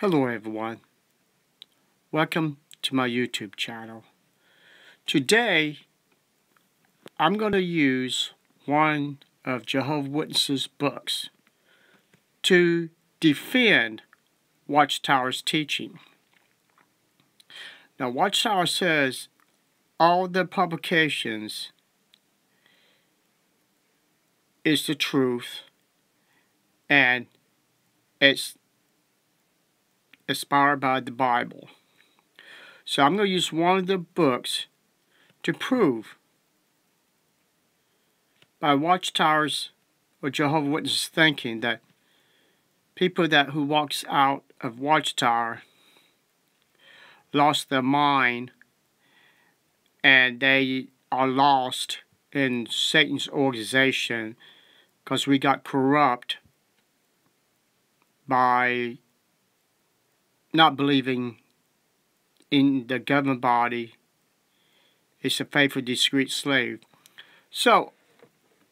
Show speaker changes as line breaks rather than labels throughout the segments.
Hello everyone, welcome to my YouTube channel. Today I'm going to use one of Jehovah's Witnesses' books to defend Watchtower's teaching. Now Watchtower says all the publications is the truth and it's inspired by the Bible. So I'm going to use one of the books to prove by Watchtower's or Jehovah's Witnesses thinking that people who walks out of Watchtower lost their mind and they are lost in Satan's organization because we got corrupt by not believing in the government body. It's a faithful, discreet slave. So,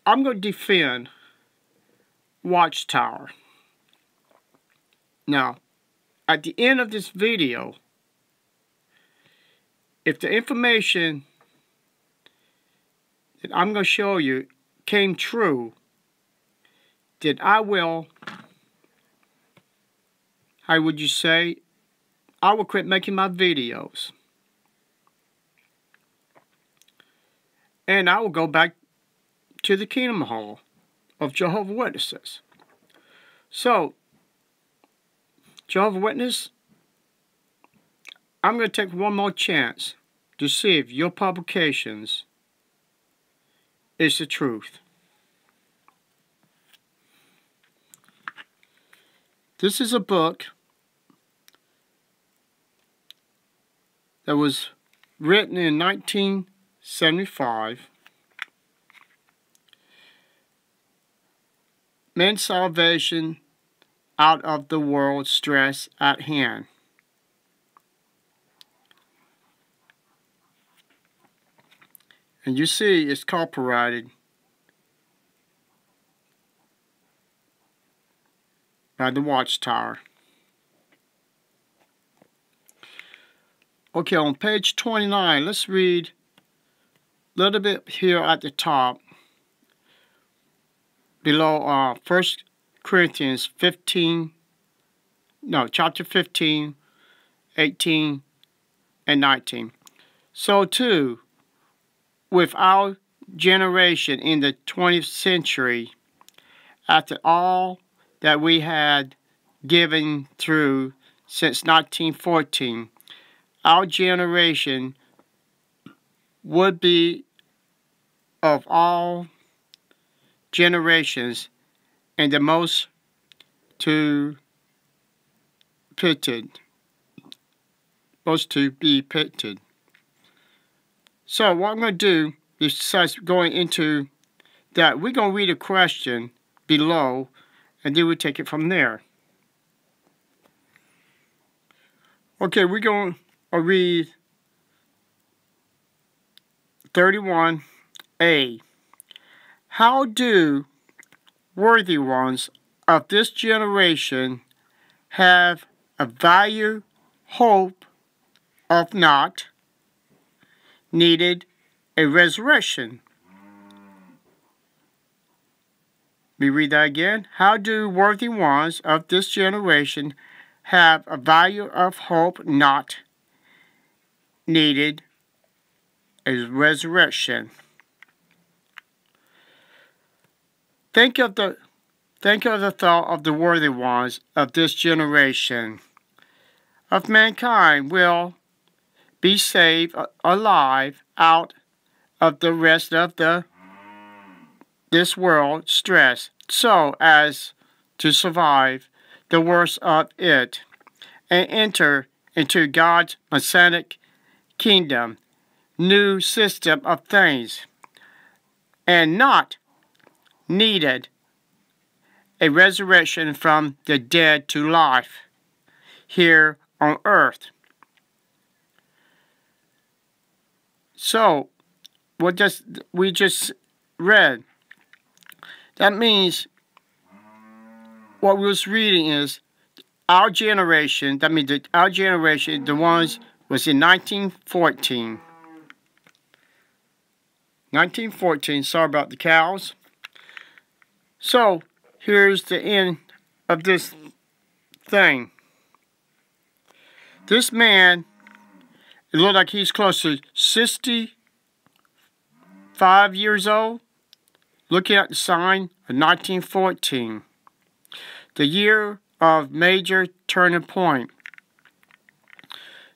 I'm going to defend Watchtower. Now, at the end of this video, if the information that I'm going to show you came true, then I will, how would you say, I will quit making my videos. And I will go back to the Kingdom Hall of Jehovah's Witnesses. So, Jehovah's Witness, I'm going to take one more chance to see if your publications is the truth. This is a book that was written in 1975. Men's salvation out of the world stress at hand. And you see it's copyrighted by the Watchtower. Okay, on page 29, let's read a little bit here at the top, below 1 Corinthians 15, no, chapter 15, 18, and 19. So too, with our generation in the 20th century, after all that we had given through since 1914, our generation would be of all generations and the most to be pitied. So what I'm going to do, besides going into that, we're going to read a question below and then we'll take it from there. Okay, we're going to read 31a. How do worthy ones of this generation have a value, hope of not needed a resurrection? Let me read that again. How do worthy ones of this generation have a value of hope not needed a resurrection? Think of the thought of the worthy ones of this generation of mankind will be saved alive out of the rest of this world stress, so as to survive the worst of it and enter into God's Messianic kingdom, new system of things, and not needed a resurrection from the dead to life here on earth. So, what we just read, that means what we was reading is our generation, that means our generation, the ones was in 1914. 1914, sorry about the cows. So, here's the end of this thing. This man, it looked like he's close to 65 years old. Looking at the sign of 1914. The year of major turning point.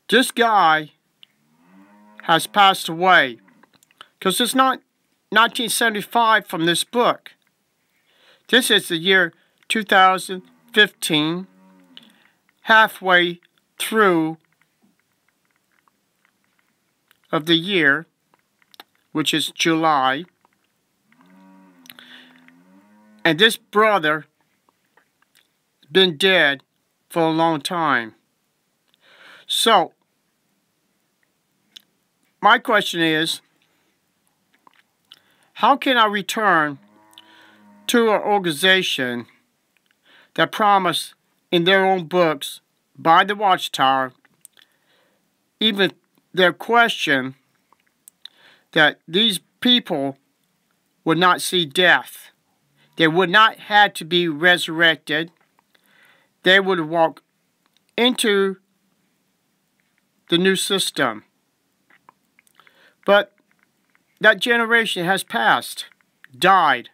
This guy has passed away. Because it's not 1975 from this book. This is the year 2015, halfway through of the year, which is July. And this brother has been dead for a long time. So, my question is, how can I return to an organization that promised in their own books by the Watchtower, even their question that these people would not see death. They would not have to be resurrected. They would walk into the new system. But that generation has passed, died.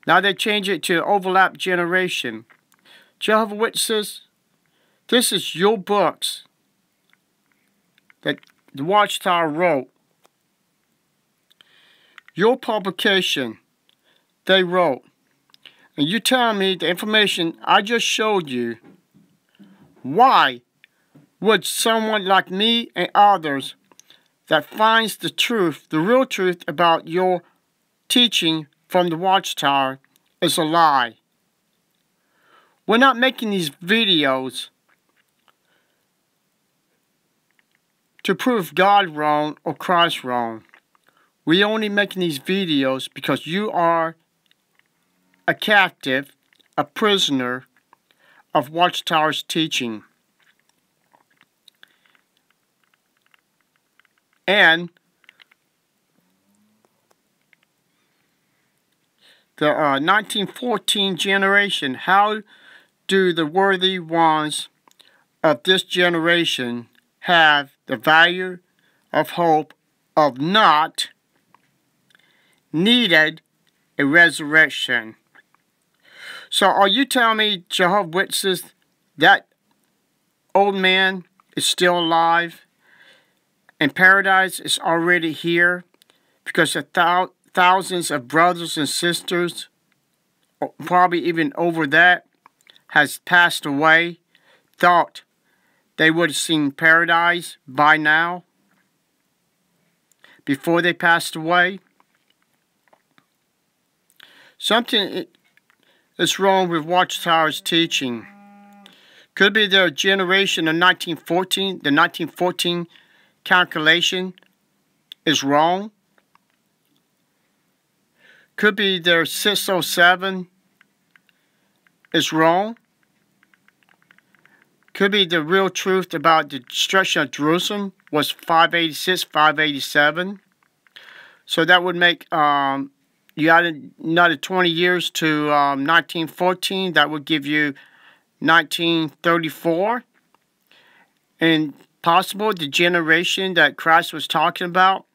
Now they change it to overlap generation. Jehovah's Witnesses, this is your books that the Watchtower wrote. Your publication they wrote. And you tell me the information I just showed you. Why would someone like me and others that finds the truth, the real truth about your teaching from the Watchtower is a lie? We're not making these videos to prove God wrong or Christ wrong. We're only making these videos because you are a captive, a prisoner of Watchtower's teaching. And the 1914 generation, how do the worthy ones of this generation have the value of hope of not needed a resurrection? So are you telling me, Jehovah's Witnesses, that old man is still alive and paradise is already here because thousands of brothers and sisters, probably even over that, has passed away, thought they would have seen paradise by now before they passed away? Something is wrong with Watchtower's teaching. Could be their generation of 1914, the 1914 calculation is wrong. Could be their 607 is wrong. Could be the real truth about the destruction of Jerusalem was 586, 587. So that would make, you added another 20 years to 1914. That would give you 1934. And possible the generation that Christ was talking about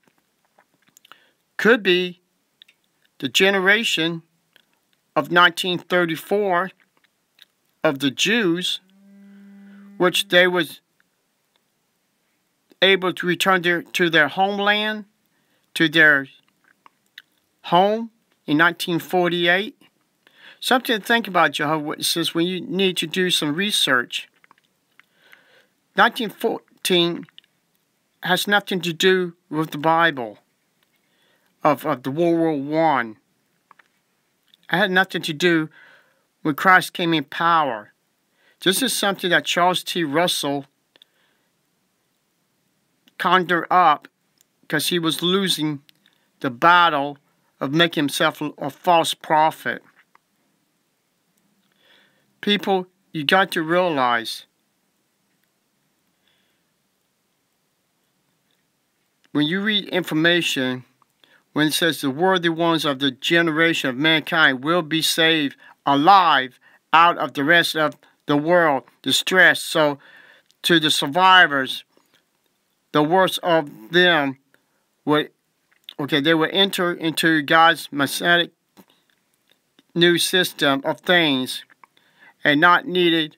could be the generation of 1934 of the Jews, which they was able to return to their homeland, to their home in 1948. Something to think about, Jehovah's Witnesses, when you need to do some research. 1914 has nothing to do with the Bible of the World War I. It had nothing to do when Christ came in power. This is something that Charles T. Russell conjured up because he was losing the battle of making himself a false prophet. People you got to realize when you read information, when it says the worthy ones of the generation of mankind will be saved alive out of the rest of the world distress. So to the survivors, the worst of them would, they would enter into God's Messianic new system of things and not needed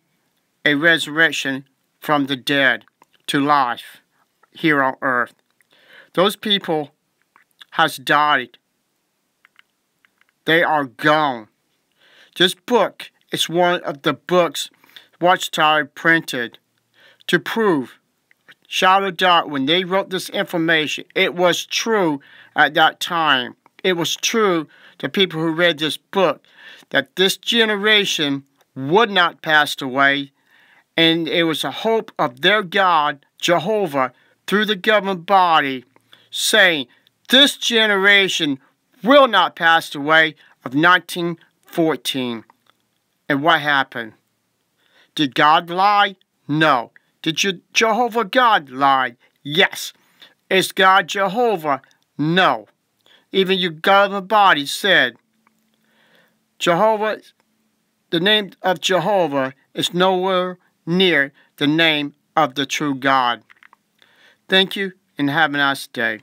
a resurrection from the dead to life here on earth. Those people has died. They are gone. This book is one of the books Watchtower printed to prove, shadow doubt, when they wrote this information, it was true at that time. It was true to people who read this book that this generation would not pass away, and it was a hope of their God, Jehovah, through the government body, saying, this generation will not pass away of 1914. And what happened? Did God lie? No. Did your Jehovah God lie? Yes. Is God Jehovah? No. Even your government body said, Jehovah, the name of Jehovah is nowhere near the name of the true God. Thank you and have a nice day.